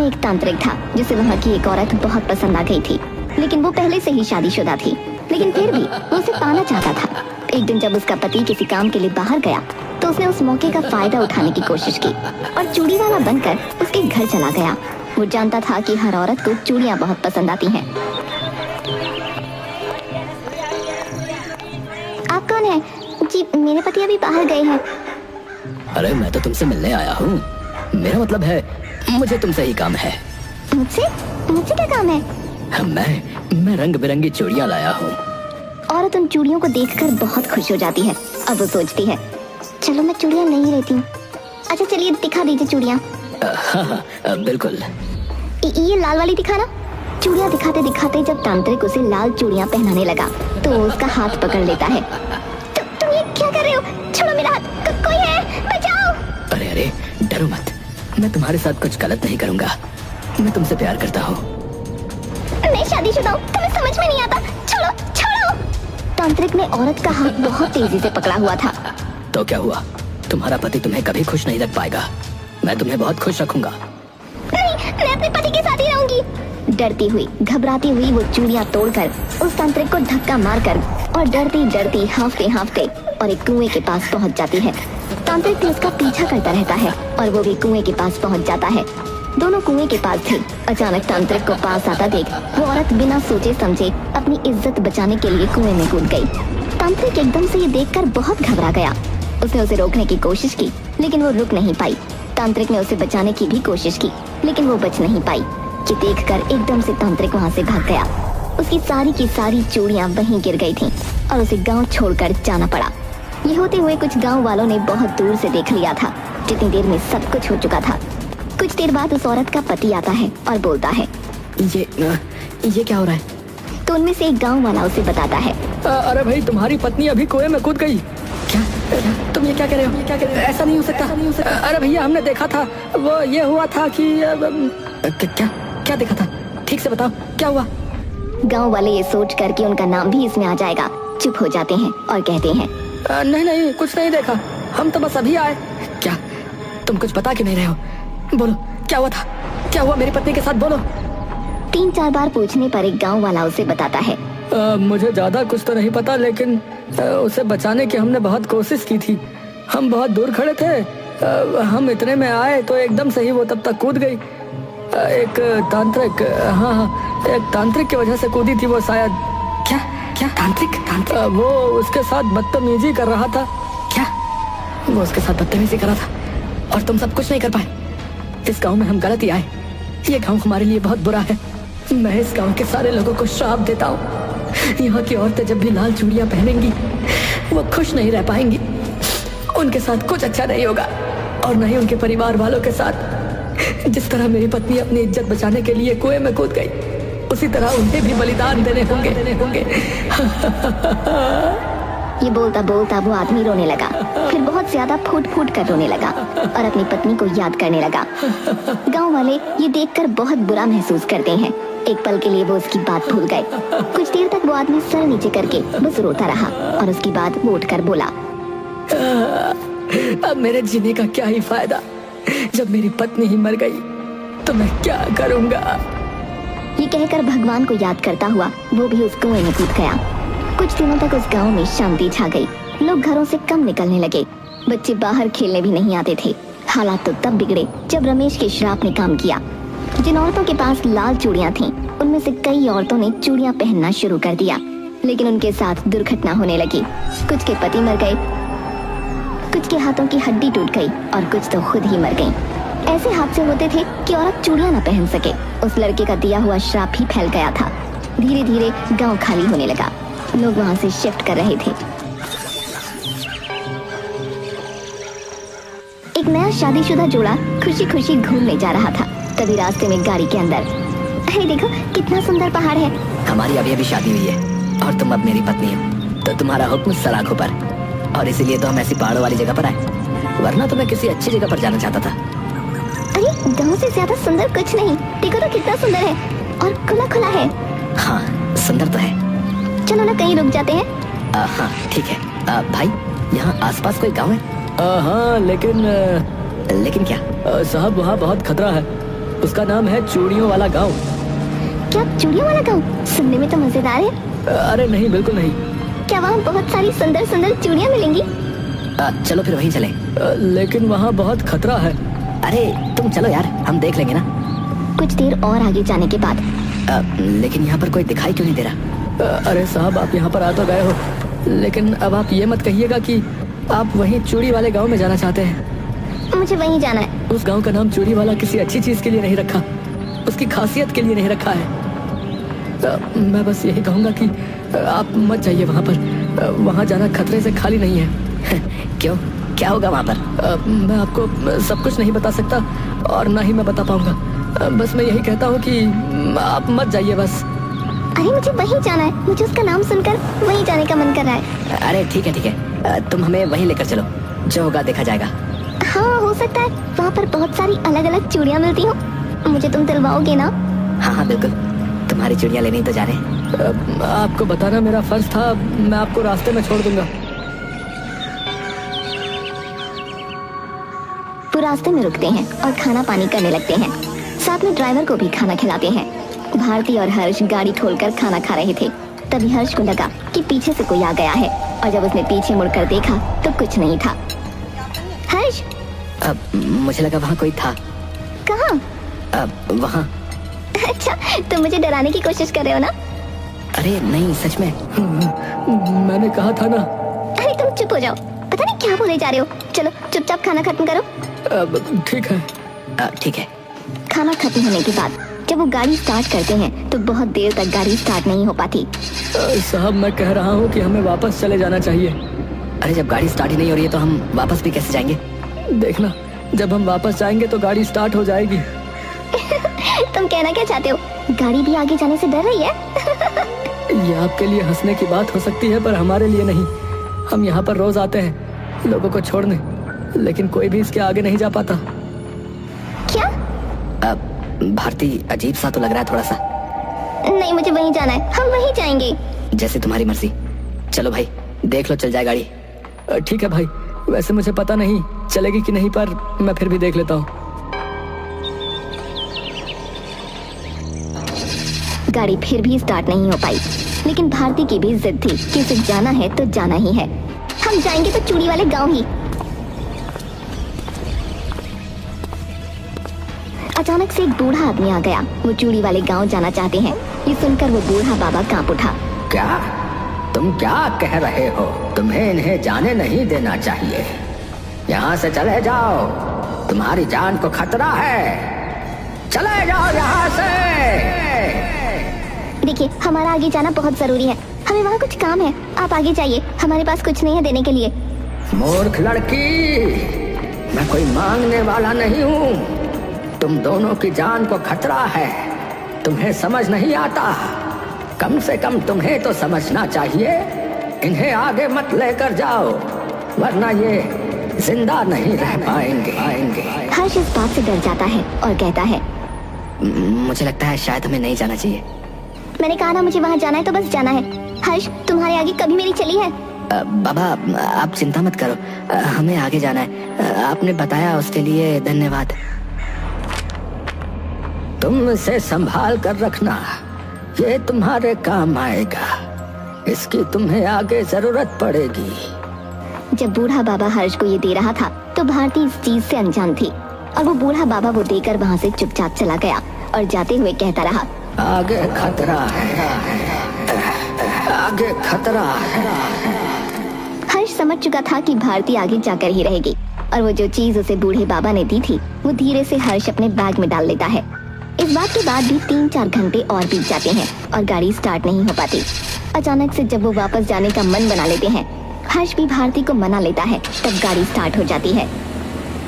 में एक तांत्रिक था जिसे वहाँ की एक औरत बहुत पसंद आ गई थी, लेकिन वो पहले से ही शादीशुदा थी। लेकिन फिर भी वो उसे पाना चाहता था। एक दिन जब उसका पति किसी काम के लिए बाहर गया तो उसने उस मौके का फायदा उठाने की कोशिश की और चूड़ी वाला बनकर उसके घर चला गया। वो जानता था कि हर औरत को चूड़ियाँ बहुत पसंद आती हैं। आप कौन है? जी मेरे पति अभी बाहर गए हैं। अरे मैं तो तुमसे मिलने आया हूँ। मेरा मतलब है मुझे तुमसे ही काम है। मुझसे? मुझसे क्या काम है? मैं रंग बिरंगी चूड़ियाँ लाया हूँ। औरत उन चूड़ियों को देखकर बहुत खुश हो जाती है। अब वो सोचती है चलो मैं चूड़ियाँ नहीं लेती हूँ। अच्छा चलिए दिखा दीजिए चूड़ियाँ। हाँ बिल्कुल। ये लाल वाली दिखाना। चूड़ियाँ दिखाते दिखाते जब तांत्रिक उसे लाल चूड़ियाँ पहनाने लगा तो वो उसका हाथ पकड़ लेता है। तुम ये क्या कर रहे हो? छोड़ो मेरा हाथ। कोई है, बचाओ। अरे डरो मत, मैं तुम्हारे साथ कुछ गलत नहीं करूँगा। मैं तुमसे प्यार करता हूँ। मैं शादीशुदा हूँ, तुम्हें समझ में नहीं आता। छोड़ो छोड़ो। तांत्रिक ने औरत का हाथ बहुत तेजी से पकड़ा हुआ था। तो क्या हुआ? तुम्हारा पति तुम्हें कभी खुश नहीं रख पाएगा। मैं तुम्हें बहुत खुश रखूंगा। नहीं, मैं अपने पति के साथ ही रहूंगी। डरती हुई घबराती हुई वो चूड़ियाँ तोड़कर उस तांत्रिक को धक्का मारकर और डरती डरती हांफते हांफते और एक कुएं के पास पहुंच जाती है। तांत्रिक भी उसका पीछा करता रहता है और वो भी कुएं के पास पहुंच जाता है। दोनों कुएं के पास थे। अचानक तांत्रिक को पास आता देख वो औरत बिना सोचे समझे अपनी इज्जत बचाने के लिए कुएं में कूद गई। तांत्रिक एकदम से ये देखकर बहुत घबरा गया। उसने उसे रोकने की कोशिश की लेकिन वो रुक नहीं पाई। तांत्रिक ने उसे बचाने की भी कोशिश की लेकिन वो बच नहीं पाई। ये देखकर एकदम से तांत्रिक वहाँ से भाग गया। उसकी सारी की सारी चूड़ियाँ वहीं गिर गई थीं और उसे गांव छोड़कर जाना पड़ा। ये होते हुए कुछ गांव वालों ने बहुत दूर से देख लिया था। जितनी देर में सब कुछ हो चुका था। कुछ देर बाद उस औरत का पति आता है और बोलता है ये क्या हो रहा है? तो उनमें से एक गांव वाला उसे बताता है अरे भाई तुम्हारी पत्नी अभी कुएं में कूद गई। क्या? तुम ये क्या कह रहे हो? क्या कह रहे हो? ऐसा नहीं हो सकता। अरे भैया हमने देखा था, वो ये हुआ था कि क्या देखा था? ठीक से बताओ क्या हुआ? गांव वाले ये सोच कर कि उनका नाम भी इसमें आ जाएगा चुप हो जाते हैं और कहते हैं नहीं कुछ नहीं देखा, हम तो बस अभी आए। क्या तुम कुछ बता के नहीं रहे हो? बोलो क्या हुआ था? क्या हुआ मेरी पत्नी के साथ? बोलो। 3-4 बार पूछने पर एक गांव वाला उसे बताता है मुझे ज्यादा कुछ तो नहीं पता लेकिन उसे बचाने की हमने बहुत कोशिश की थी। हम बहुत दूर खड़े थे। हम इतने में आए तो एकदम से ही वो तब तक कूद गई। एक तांत्रिक, हाँ एक तांत्रिक की वजह से कूदी थी वो शायद। क्या तांत्रिक? वो उसके साथ बदतमीजी कर रहा था। क्या? वो उसके साथ बदतमीजी कर रहा था और तुम सब कुछ नहीं कर पाए? इस गांव में हम गलत ही आए। ये गांव हमारे लिए बहुत बुरा है। मैं इस गांव के सारे लोगों को श्राप देता हूँ। यहाँ की औरतें जब भी लाल चूड़ियाँ पहनेंगी वो खुश नहीं रह पाएंगी। उनके साथ कुछ अच्छा नहीं होगा और न ही उनके परिवार वालों के साथ। जिस तरह मेरी पत्नी अपनी इज्जत बचाने के लिए कुएं में कूद गई उसी तरह उन्हें भी बलिदान देने होंगे। ये बोलता बोलता वो आदमी रोने लगा। फिर बहुत ज्यादा फूट फूट कर रोने लगा और अपनी पत्नी को याद करने लगा। गांव वाले ये देखकर बहुत बुरा महसूस करते हैं। एक पल के लिए वो उसकी बात भूल गए। कुछ देर तक वो आदमी सर नीचे करके बस रोता रहा और उसके बाद वो उठकर बोला अब मेरे जीने का क्या ही फायदा? जब मेरी पत्नी ही मर गई तो मैं क्या करूँगा? ये कहकर भगवान को याद करता हुआ वो भी उस कुएं में कूद गया। कुछ दिनों तक उस गांव में शांति छा गई। लोग घरों से कम निकलने लगे। बच्चे बाहर खेलने भी नहीं आते थे। हालात तो तब बिगड़े जब रमेश के श्राप ने काम किया। जिन औरतों के पास लाल चूड़ियाँ थीं, उनमें से कई औरतों ने चूड़ियाँ पहनना शुरू कर दिया। लेकिन उनके साथ दुर्घटना होने लगी। कुछ के पति मर गए, कुछ के हाथों की हड्डी टूट गई और कुछ तो खुद ही मर गईं। ऐसे हादसे होते थे कि औरत चूड़ियाँ न पहन सके। उस लड़के का दिया हुआ श्राप ही फैल गया था। धीरे धीरे गांव खाली होने लगा। लोग वहां से शिफ्ट कर रहे थे। एक नया शादीशुदा जोड़ा खुशी खुशी घूमने जा रहा था। तभी रास्ते में गाड़ी के अंदर अरे देखो कितना सुंदर पहाड़ है। हमारी अभी अभी शादी हुई है और तुम अब मेरी पत्नी हो तो तुम्हारा हुक्म सर आंखों पर, और इसीलिए तो हम ऐसी पहाड़ों वाली जगह पर आए। वरना तो मैं किसी अच्छी जगह पर जाना चाहता था। अरे गाँव से ज्यादा सुंदर कुछ नहीं। देखो तो कितना सुंदर है और खुला खुला है। हाँ सुंदर तो है। चलो ना कहीं रुक जाते हैं। हाँ ठीक है। भाई यहाँ आसपास कोई गांव है? हाँ लेकिन क्या? साहब वहाँ बहुत खतरा है। उसका नाम है चूड़ियों वाला गांव। क्या चूड़ियों वाला गाँव? सुनने में तो मजेदार है। अरे नहीं, बिल्कुल नहीं। क्या वहाँ बहुत सारी सुंदर सुंदर चूड़ियाँ मिलेंगी? चलो फिर वहीं चले। लेकिन वहाँ बहुत खतरा है। अरे तुम चलो यार, हम देख लेंगे ना। कुछ देर और आगे जाने के बाद लेकिन यहाँ पर कोई दिखाई क्यों नहीं दे रहा? अरे साहब, आप यहाँ पर आ तो गए हो, लेकिन अब आप ये मत कहिएगा कि आप वहीं चूड़ी वाले गांव में जाना चाहते हैं। मुझे वहीं जाना है। उस गांव का नाम चूड़ी वाला किसी अच्छी चीज के लिए नहीं रखा, उसकी खासियत के लिए नहीं रखा है। मैं बस यही कहूँगा कि आप मत जाइए वहाँ पर। वहाँ जाना खतरे से खाली नहीं है। क्यों, क्या होगा वहाँ पर? मैं आपको सब कुछ नहीं बता सकता और ना ही मैं बता पाऊंगा। बस मैं यही कहता हूँ कि आप मत जाइए बस। अरे मुझे वहीं जाना है, मुझे उसका नाम सुनकर वहीं जाने का मन कर रहा है। अरे ठीक है, तुम हमें वहीं लेकर चलो, जो होगा देखा जाएगा। हाँ हो सकता है वहाँ पर बहुत सारी अलग अलग चूड़ियाँ मिलती हो, मुझे तुम दिलवाओगे ना? हाँ हाँ बिल्कुल, तुम्हारी चूड़ियाँ लेने ही तो जा रहे हैं। आपको बताना मेरा फर्ज था, मैं आपको रास्ते में छोड़ दूंगा। वो रास्ते में रुकते हैं और खाना पानी करने लगते हैं। साथ में ड्राइवर को भी खाना खिलाते हैं। भारती और हर्ष गाड़ी खोलकर खाना खा रहे थे। तभी हर्ष को लगा कि पीछे से कोई आ गया है, और जब उसने पीछे मुड़कर देखा तो कुछ नहीं था। हर्ष, मुझे लगा वहाँ कोई था। कहाँ? वहाँ। अच्छा, तुम मुझे डराने की कोशिश कर रहे हो ना? अरे नहीं, सच में। मैंने कहा था ना। अरे तुम चुप हो जाओ, पता नहीं क्या बोले जा रहे हो। चलो चुपचाप खाना खत्म करो। ठीक है। ठीक है। खाना खत्म होने के बाद जब वो गाड़ी स्टार्ट करते हैं तो बहुत देर तक गाड़ी स्टार्ट नहीं हो पाती। साहब, मैं कह रहा हूँ कि हमें वापस चले जाना चाहिए। अरे जब गाड़ी स्टार्ट ही नहीं हो रही है तो हम वापस भी कैसे जाएंगे? देखना, जब हम वापस जाएंगे तो गाड़ी स्टार्ट हो जाएगी। तुम कहना क्या चाहते हो? गाड़ी भी आगे जाने से डर रही है? ये आपके लिए हंसने की बात हो सकती है, पर हमारे लिए नहीं। हम यहाँ पर रोज आते हैं लोगों को छोड़ने, लेकिन कोई भी इसके आगे नहीं जा पाता। क्या? भारती, अजीब सा तो लग रहा है थोड़ा सा। नहीं, मुझे वहीं जाना है, हम वहीं जाएंगे। जैसे तुम्हारी मर्जी। चलो भाई, देख लो, चल जाए गाड़ी। ठीक है भाई, वैसे मुझे पता नहीं चलेगी कि नहीं, पर मैं फिर भी देख लेता हूँ। गाड़ी फिर भी स्टार्ट नहीं हो पाई, लेकिन भारती की भी जिद थी कि उसे जाना है तो जाना ही है। हम जाएंगे तो चूड़ी वाले गांव ही। अचानक से एक बूढ़ा आदमी आ गया। वो चूड़ी वाले गांव जाना चाहते हैं। ये सुनकर वो बूढ़ा बाबा कांप उठा। क्या तुम क्या कह रहे हो? तुम्हें इन्हें जाने नहीं देना चाहिए। यहाँ से चले जाओ, तुम्हारी जान को खतरा है। चले जाओ यहाँ से। देखिए, हमारा आगे जाना बहुत जरूरी है, हमें वहाँ कुछ काम है। आप आगे जाइए, हमारे पास कुछ नहीं है देने के लिए। मूर्ख लड़की, मैं कोई मांगने वाला नहीं हूँ। तुम दोनों की जान को खतरा है, तुम्हें समझ नहीं आता। कम से कम तुम्हें तो समझना चाहिए। इन्हें आगे मत लेकर जाओ, वरना ये जिंदा नहीं रह पाएंगे। हर्ष इस बात से डर जाता है और कहता है, मुझे लगता है शायद हमें नहीं जाना चाहिए। मैंने कहा ना, मुझे वहाँ जाना है तो बस जाना है। हर्ष, तुम्हारे आगे कभी मेरी चली है? बाबा, आप चिंता मत करो, हमें आगे जाना है। आपने बताया उसके लिए धन्यवाद। तुम इसे संभाल कर रखना, ये तुम्हारे काम आएगा। इसकी तुम्हें आगे जरूरत पड़ेगी। जब बूढ़ा बाबा हर्ष को ये दे रहा था तो भारती इस चीज से अनजान थी, और वो बूढ़ा बाबा वो देकर वहाँ से चुपचाप चला गया और जाते हुए कहता रहा, आगे खतरा है, आगे खतरा है। हर्ष समझ चुका था कि भारती आगे जाकर ही रहेगी, और वो जो चीज उसे बूढ़े बाबा ने दी थी वो धीरे से हर्ष अपने बैग में डाल लेता है। इस बात के बाद भी 3-4 घंटे और बीत जाते हैं और गाड़ी स्टार्ट नहीं हो पाती। अचानक से जब वो वापस जाने का मन बना लेते हैं, हर्ष भी भारती को मना लेता है। तब गाड़ी स्टार्ट हो जाती है।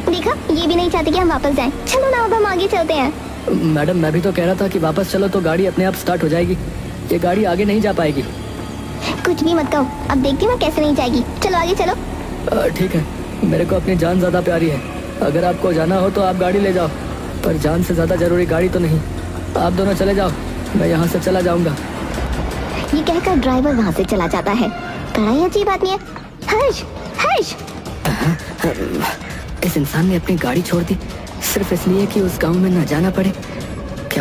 देखा, ये भी नहीं चाहती कि हम वापस जाएं। चलो ना, अब हम आगे चलते हैं। मैडम, मैं भी तो कह रहा था कि वापस चलो तो गाड़ी अपने आप स्टार्ट हो जाएगी। ये गाड़ी आगे नहीं जा पाएगी। कुछ भी मत कहो, अब देखती हूँ कैसे नहीं जाएगी। चलो आगे चलो। ठीक है, मेरे को अपनी जान ज्यादा प्यारी है। अगर आपको जाना हो तो आप गाड़ी ले जाओ, पर जान से ज्यादा जरूरी गाड़ी तो नहीं। आप दोनों चले जाओ, मैं यहाँ से चला जाऊंगा। ये कहकर ड्राइवर वहाँ से चला जाता है। बड़ा ही अजीब आदमी है। हर्ष, हर्ष! इस इंसान ने अपनी गाड़ी छोड़ दी सिर्फ इसलिए कि उस गांव में न जाना पड़े।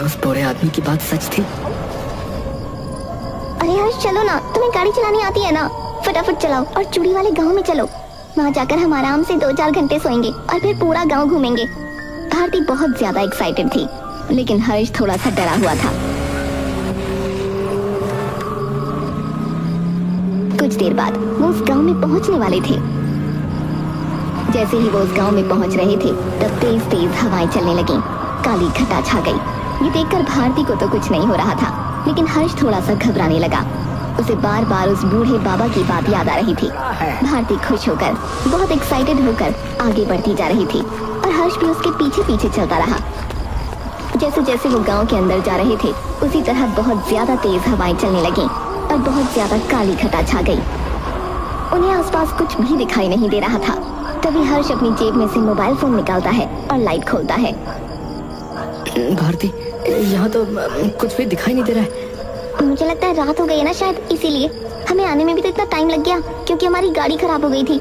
क्या उस बूढ़े आदमी की बात सच थी? अरे हर्ष चलो ना, तुम्हें गाड़ी चलानी आती है ना, फटाफट चलाओ और चूड़ी वाले गांव में चलो। वहाँ जाकर हम आराम से 2-4 घंटे सोएंगे और फिर पूरा गांव घूमेंगे। भारती बहुत ज्यादा एक्साइटेड थी, लेकिन हर्ष थोड़ा सा डरा हुआ था। कुछ देर बाद वो उस गांव में पहुंचने वाले थे। जैसे ही वो उस गांव में पहुंच रहे थे तब तेज तेज हवाएं चलने लगीं। काली घटा छा गई। ये देखकर भारती को तो कुछ नहीं हो रहा था, लेकिन हर्ष थोड़ा सा घबराने लगा। उसे बार बार उस बूढ़े बाबा की बात याद आ रही थी। भारती खुश होकर, बहुत एक्साइटेड होकर आगे बढ़ती जा रही थी और हर्ष भी उसके पीछे पीछे चलता रहा। जैसे जैसे वो गांव के अंदर जा रहे थे उसी तरह बहुत ज्यादा तेज हवाएं चलने लगीं और बहुत ज्यादा काली घटा छा गई। उन्हें आसपास कुछ भी दिखाई नहीं दे रहा था। तभी हर्ष अपनी जेब में से मोबाइल फोन निकालता है और लाइट खोलता है। भारती, यहाँ तो कुछ भी दिखाई नहीं दे रहा है। मुझे लगता है रात हो गई है ना, शायद इसीलिए। हमें आने में भी तो इतना टाइम लग गया क्योंकि हमारी गाड़ी खराब हो गई थी।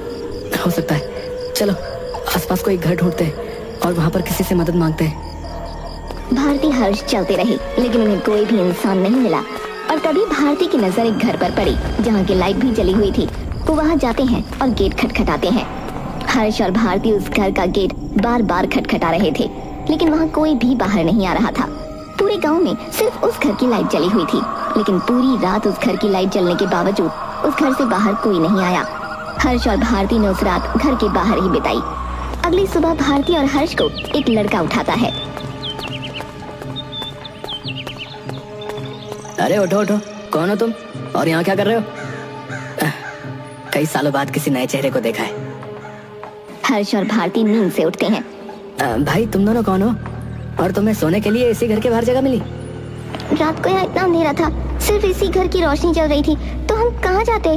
हो सकता है। चलो आसपास कोई घर ढूंढते हैं और वहाँ पर किसी से मदद मांगते हैं। भारती हर्ष चलते रहे, लेकिन उन्हें कोई भी इंसान नहीं मिला। और तभी भारती की नजर एक घर पर पड़ी जहाँ की लाइट भी जली हुई थी। वो वहाँ जाते हैं और गेट खटखटाते हैं। हर्ष और भारती उस घर का गेट बार बार खटखटा रहे थे, लेकिन वहाँ कोई भी बाहर नहीं आ रहा था। पूरे गांव में सिर्फ उस घर की लाइट जली हुई थी, लेकिन पूरी रात उस घर की लाइट जलने के बावजूद उस घर से बाहर कोई नहीं आया। हर्ष और भारती ने उस रात घर के बाहर ही बिताई। अगली सुबह भारती और हर्ष को एक लड़का उठाता है। अरे उठो उठो, कौन हो तुम और यहाँ क्या कर रहे हो? कई सालों बाद किसी नए चेहरे को देखा है। हर्ष और भारती नींद से उठते हैं। भाई तुम दोनों कौन हो और तुम्हें सोने के लिए इसी घर के बाहर जगह मिली? रात को यहाँ इतना अंधेरा था, सिर्फ इसी घर की रोशनी चल रही थी, तो हम कहाँ जाते?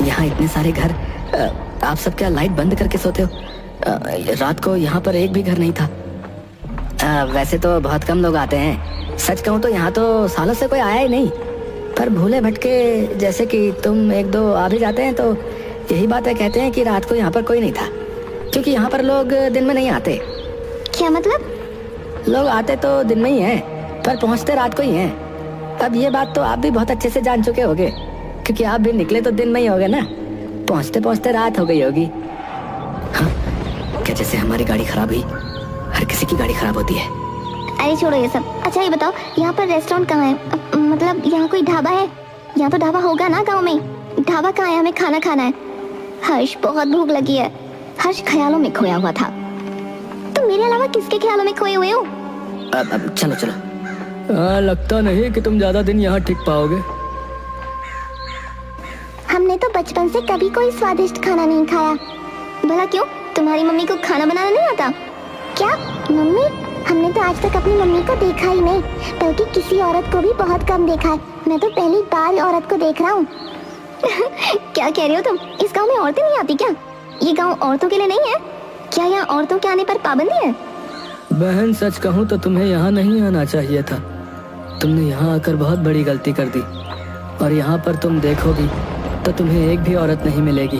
यहाँ इतने सारे घर, आप सब क्या लाइट बंद करके सोते हो? रात को यहाँ पर एक भी घर नहीं था। वैसे तो बहुत कम लोग आते हैं, सच कहूँ तो यहाँ तो सालों से कोई आया ही नहीं। पर भूले भटके जैसे कि तुम एक दो आ भी जाते हैं तो यही बातें कहते हैं कि रात को यहाँ पर कोई नहीं था, क्योंकि यहाँ पर लोग दिन में नहीं आते। क्या मतलब? लोग आते तो दिन में ही हैं, पर पहुँचते रात को ही हैं। अब ये बात तो आप भी बहुत अच्छे से जान चुके होगे, क्योंकि आप भी निकले तो दिन में ही होगे ना। पहुँचते पहुँचते रात हो गई होगी। हाँ, क्या जैसे हमारी गाड़ी खराब हुई, हर किसी की गाड़ी खराब होती है। अरे छोड़ो ये सब। अच्छा ये बताओ, यहाँ पर रेस्टोरेंट कहाँ है? मतलब यहाँ कोई ढाबा है? यहाँ तो ढाबा होगा ना गाँव में। ढाबा कहाँ है? हमें खाना खाना है। हर्ष बहुत भूख लगी है। हर्ष ख्यालों में खोया हुआ था। तुम मेरे अलावा किसके ख्यालों में खोए हुए हो? अब चलो चलो। लगता नहीं कि तुम ज्यादा दिन यहाँ टिक पाओगे। हमने तो बचपन से कभी कोई स्वादिष्ट खाना नहीं खाया। भला क्यों? तुम्हारी मम्मी को खाना बनाना नहीं आता क्या? मम्मी? हमने तो आज तक अपनी मम्मी को देखा ही नहीं, बल्कि किसी औरत को भी बहुत कम देखा है। मैं तो पहली बार औरत को देख रहा हूँ। क्या कह रहे हो तुम? इस गांव में औरतें नहीं आती क्या? ये गांव औरतों के लिए नहीं है क्या? यहाँ औरतों के आने पर पाबंदी है? बहन सच कहूँ तो तुम्हें यहाँ नहीं आना चाहिए था। तुमने यहाँ आकर बहुत बड़ी गलती कर दी, और यहाँ पर तुम देखोगी तो तुम्हें एक भी औरत नहीं मिलेगी,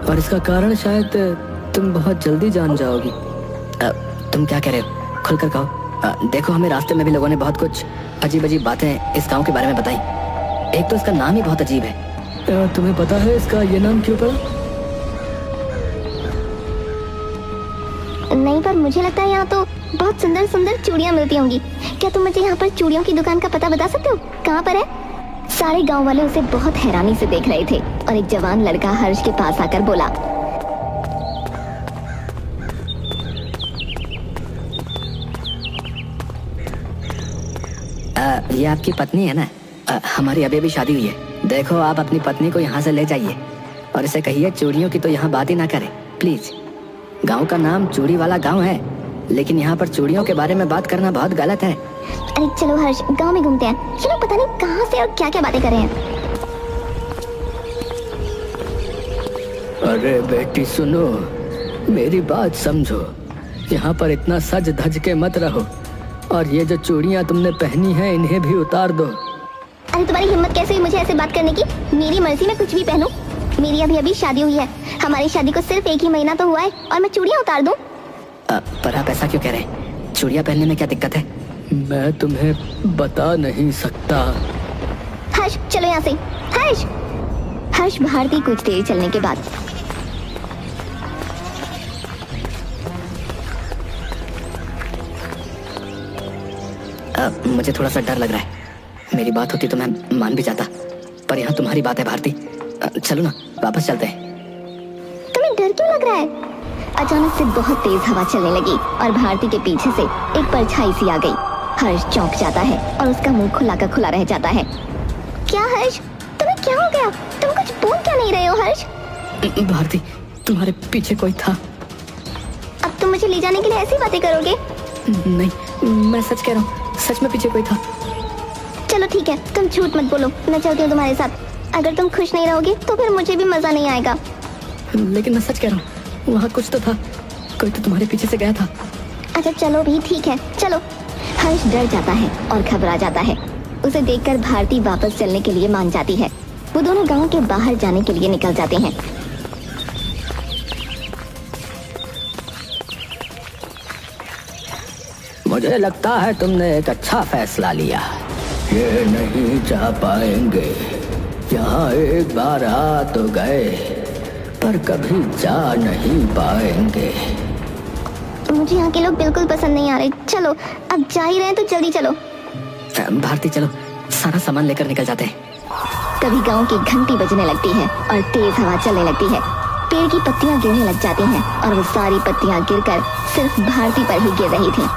और इसका कारण शायद तुम बहुत जल्दी जान जाओगी। तुम क्या कह रहे हो? खुलकर कहो। देखो, हमें रास्ते में भी लोगों ने बहुत कुछ अजीब अजीब बातें इस गांव के बारे में बताई। एक तो इसका नाम ही बहुत अजीब है। तुम्हें पता है इसका ये नाम क्यों पड़ा? नहीं, पर मुझे लगता है यहाँ तो बहुत सुंदर सुंदर चूड़ियाँ मिलती होंगी। क्या तुम मुझे यहाँ पर चूड़ियों की दुकान का पता बता सकते हो? कहाँ पर है? सारे गांव वाले उसे बहुत हैरानी से देख रहे थे, और एक जवान लड़का हर्ष के पास आकर बोला, ये आपकी पत्नी है ना? हमारी अभी अभी शादी हुई है। देखो, आप अपनी पत्नी को यहाँ से ले जाइए और इसे कहिए चूड़ियों की तो यहाँ बात ही ना करे, प्लीज। गांव का नाम चूड़ी वाला गांव है, लेकिन यहाँ पर चूड़ियों के बारे में बात करना बहुत गलत है। अरे चलो हर्ष, गांव में घूमते हैं। चलो, पता नहीं कहाँ से और क्या क्या बातें कर रहे हैं। अरे बेटी सुनो, मेरी बात समझो। यहाँ पर इतना सज धज के मत रहो, और ये जो चूड़ियाँ तुमने पहनी हैं इन्हें भी उतार दो। अरे तुम्हारी हिम्मत कैसे हुई मुझे ऐसे बात करने की? मेरी मर्जी में कुछ भी पहनूं। मेरी अभी अभी शादी हुई है। हमारी शादी को सिर्फ 1 ही महीना तो हुआ है और मैं चूड़ियाँ उतार दूं? पर आप ऐसा क्यों कह रहे हैं? चूड़ियां पहनने में क्या दिक्कत है? मैं तुम्हें बता नहीं सकता। हर्ष चलो यहाँ से। हर्ष। हर्ष भारती कुछ देर चलने के बाद मुझे थोड़ा सा डर लग रहा है। मेरी बात होती तो मैं मान भी जाता, पर यहाँ तुम्हारी बात है भारती। चलो ना, वापस चलते हैं। तुम्हें डर क्यों लग रहा है? अचानक से बहुत तेज हवा चलने लगी और भारती के पीछे से एक परछाई सी आ गई। हर्ष चौंक जाता है और उसका मुंह खुला का खुला रह जाता है। क्या हर्ष, तुम्हें क्या हो गया? तुम कुछ बोल क्या नहीं रहे हो हर्ष? भारती, तुम्हारे पीछे कोई था। अब तुम मुझे ले जाने के लिए ऐसी बातें करोगे? नहीं, मैं सच कह रहा हूँ, सच में पीछे कोई था। चलो ठीक है, तुम झूठ मत बोलो, मैं चलती हूँ तुम्हारे साथ। अगर तुम खुश नहीं रहोगे तो फिर मुझे भी मजा नहीं आएगा। लेकिन मैं सच कह रहा हूँ, वहाँ कुछ तो था, कोई तो तुम्हारे पीछे से गया था। अच्छा चलो भी ठीक है, चलो। हर्ष डर जाता है और घबरा जाता है। उसे देखकर भारती वापस चलने के लिए मान जाती है। वो दोनों गांव के बाहर जाने के लिए निकल जाते हैं। मुझे लगता है तुमने एक अच्छा फैसला लिया। ये नहीं जा पाएंगे, यहाँ एक बार आ तो गए, पर कभी जा नहीं पाएंगे। मुझे यहाँ के लोग बिल्कुल पसंद नहीं आ रहे। चलो, अब जा ही रहे हैं तो जल्दी चलो। भारती चलो, सारा सामान लेकर निकल जाते हैं। तभी गांव की घंटी बजने लगती है और तेज हवा चलने लगती है। पेड़ की पत्तियां गिरने लग जाती हैं और वो सारी पत्तियां गिरकर सिर्फ भारती पर ही गिर रही थी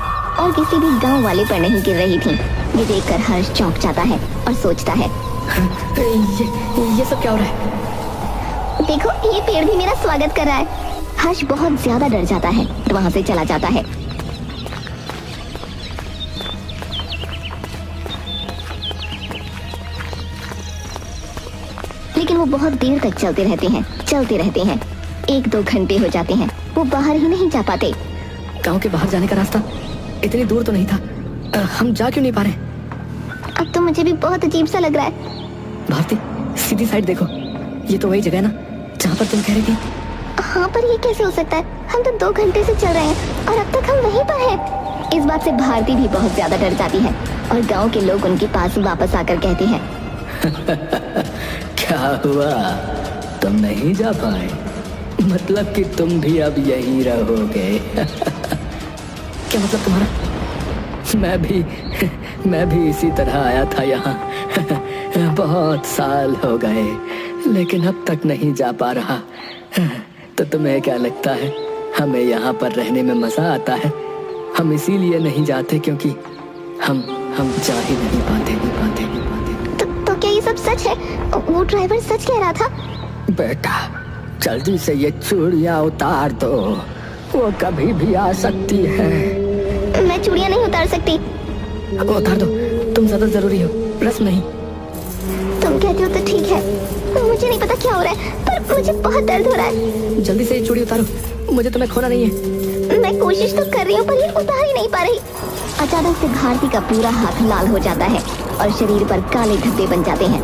और किसी भी गांव वाले पर नहीं गिर रही थी। ये देखकर हर्ष चौंक जाता है और सोचता है, ये सब क्या हो रहा है? देखो, ये पेड़ भी मेरा स्वागत कर रहा है। हर्ष बहुत ज्यादा डर जाता है तो वहां से चला जाता है। लेकिन वो बहुत देर तक चलते रहते हैं। 1-2 घंटे हो जाते हैं, वो बाहर ही नहीं जा पाते। गांव के बाहर जाने का रास्ता इतनी दूर तो नहीं था, हम जा क्यों नहीं पा रहे? अब तो मुझे भी बहुत अजीब सा लग रहा है। भारती, सीधी साइड देखो, ये तो वही जगह है ना जहाँ पर तुम कह रही थी। हाँ, पर ये कैसे हो सकता है? हम तो 2 घंटे से चल रहे हैं और अब तक हम वहीं पर हैं। इस बात से भारती भी बहुत ज्यादा डर जाती है और गांव के लोग उनके पास वापस आकर कहते हैं, क्या हुआ, तुम नहीं जा पाए? मतलब कि तुम भी अब यहीं रहोगे? क्या मतलब तुम्हारा? मैं भी इसी तरह आया था यहाँ। बहुत साल हो गए, लेकिन अब तक नहीं जा पा रहा। तो तुम्हें क्या लगता है, हमें यहाँ पर रहने में मजा आता है? हम इसीलिए नहीं जाते क्योंकि हम जा ही नहीं पाते। तो क्या ये सब सच है? वो ड्राइवर सच कह रहा था? बेटा, जल्दी से ये चूड़ियाँ उतार दो, वो कभी भी आ सकती है। मैं चूड़ियाँ नहीं उतार सकती। उतार दो, तुम ज्यादा जरूरी हो, रस्म नहीं। तुम कहते हो तो ठीक है, मुझे नहीं पता क्या हो रहा है, पर मुझे बहुत दर्द हो रहा है। जल्दी से ये चूड़ी उतारो, मुझे तुम्हें खोना नहीं है। मैं कोशिश तो कर रही हूँ पर ये उतार ही नहीं पा रही। अचानक से भारती का पूरा हाथ लाल हो जाता है और शरीर पर काले धब्बे बन जाते हैं।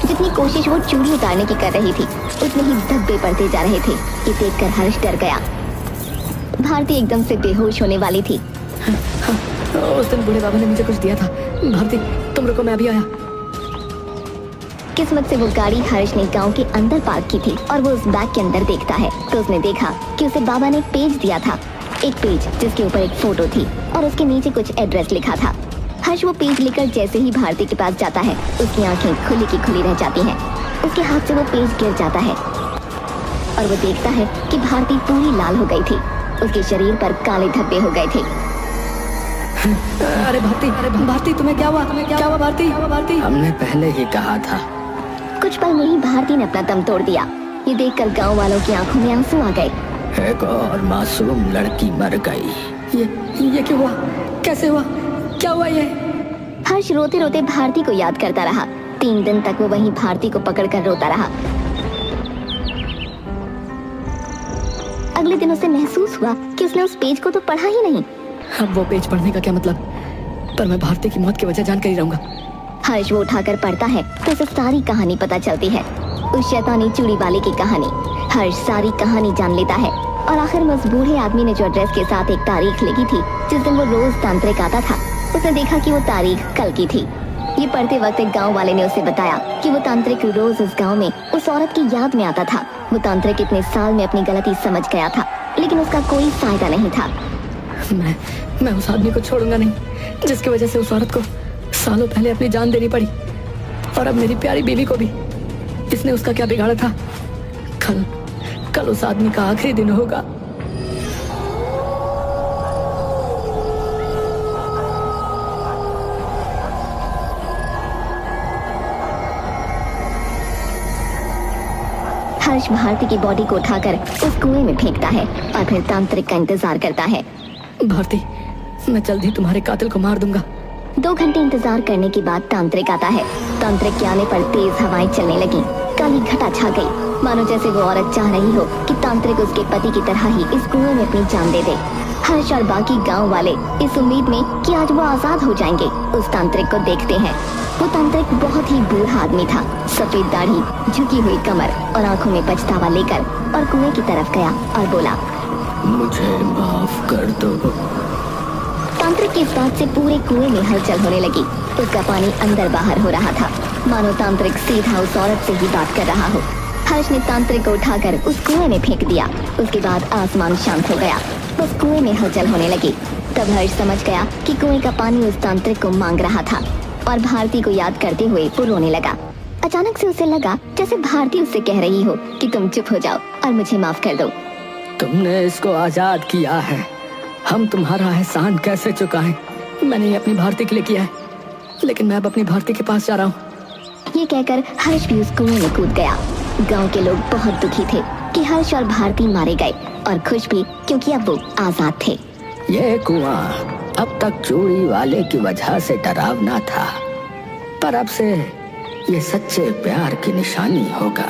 जितनी कोशिश वो चूड़ी उतारने की कर रही थी, उतने ही धब्बे पड़ते जा रहे थे। ये देखकर हर्ष डर गया। भारती एकदम से बेहोश होने वाली थी। उस दिन बूढ़े बाबा ने मुझे कुछ दिया था। भारती, तुम रुको, मैं अभी आया। किस्मत से वो गाड़ी हर्ष ने गांव के अंदर पार्क की थी और वो उस बैग के अंदर देखता है तो उसने देखा कि उसे बाबा ने एक पेज दिया था। एक पेज जिसके ऊपर एक फोटो थी और उसके नीचे कुछ एड्रेस लिखा था। हर्ष वो पेज लेकर जैसे ही भारती के पास जाता है, उसकी आंखें खुली की खुली रह जाती हैं। उसके हाथ से वो पेज गिर जाता है और वो देखता है कि भारती पूरी लाल हो गई थी। उसके शरीर पर काले धब्बे हो गए थे। अरे भारती, तुम्हें क्या हुआ? भारती? हमने पहले ही कहा था। कुछ पल में ही भारती ने अपना दम तोड़ दिया। ये देखकर गांव वालों की आंखों में आंसू आ गए। एक और मासूम लड़की मर गई। ये क्यों हुआ? कैसे हुआ? क्या हुआ ये? हर्ष रोते रोते भारती को याद करता रहा। 3 दिन तक वो वहीं भारती को पकड़कर रोता रहा। अगले दिन उसे महसूस हुआ कि उसने उस पेज को तो पढ़ा ही नहीं। अब वो पेज पढ़ने का क्या मतलब? पर मैं भारती की मौत की वजह जानकर ही रहूंगा। हर्ष वो उठाकर पढ़ता है तो उसे सारी कहानी पता चलती है। उस शैतानी चूड़ी वाले की कहानी। हर्ष सारी कहानी जान लेता है और आखिर में उस बूढ़े आदमी ने जो एड्रेस के साथ एक तारीख लिखी थी जिस दिन वो रोज तांत्रिक आता था, उसने देखा कि वो तारीख कल की थी। ये पढ़ते वक्त एक गांव वाले ने उसे बताया कि वो तांत्रिक रोज उस गांव में उस औरत की याद में आता था। वो तांत्रिक इतने साल में अपनी गलती समझ गया था, लेकिन उसका कोई फायदा नहीं था। मैं उस आदमी को छोड़ूंगा नहीं, जिसकी वजह से उस औरत को सालों पहले अपनी जान देनी पड़ी, और अब मेरी प्यारी बीवी को भी। इसने उसका क्या बिगाड़ा था? कल उस आदमी का आखिरी दिन होगा। हर्ष भारती की बॉडी को उठाकर उस कुएं में फेंकता है और फिर तांत्रिक का इंतजार करता है। भारती, मैं जल्द ही तुम्हारे कातिल को मार दूंगा। 2 घंटे इंतजार करने के बाद तांत्रिक आता है। तांत्रिक के आने पर तेज हवाएं चलने लगी, काली घटा छा गई, मानो जैसे वो औरत चाह रही हो कि तांत्रिक उसके पति की तरह ही इस कुएं में अपनी जान दे दे। हर्ष और बाकी गांव वाले इस उम्मीद में कि आज वो आजाद हो जाएंगे, उस तांत्रिक को देखते हैं। वो तांत्रिक बहुत ही बूढ़ा आदमी था, सफेद दाढ़ी, झुकी हुई कमर और आंखों में पछतावा लेकर और कुएं की तरफ गया और बोला, मुझे माफ कर दो। तांत्रिक की इस बात से पूरे कुएं में हलचल होने लगी। उसका पानी अंदर बाहर हो रहा था, मानो तांत्रिक सीधा उस औरत से ही बात कर रहा हो। हर्ष ने तांत्रिक को उठाकर उस कुएं में फेंक दिया। उसके बाद आसमान शांत हो गया, बस कुएं में हलचल होने लगी। तब हर्ष समझ गया कि कुएं का पानी उस तांत्रिक को मांग रहा था और भारती को याद करते हुए वो रोने लगा। अचानक से उसे लगा जैसे भारती उससे कह रही हो कि तुम चुप हो जाओ और मुझे माफ कर दो। तुमने इसको आजाद किया है, हम तुम्हारा एहसान कैसे चुकाएं? मैंने ये अपनी भारती के लिए किया है, लेकिन मैं अब अपनी भारती के पास जा रहा हूँ। ये कहकर हर्ष भी उस कुएं में कूद गया। गांव के लोग बहुत दुखी थे कि हर्ष और भारती मारे गए, और खुश भी क्योंकि अब वो आजाद थे। ये कुआं अब तक चोरी वाले की वजह से डरावना था, पर अब से ये सच्चे प्यार की निशानी होगा।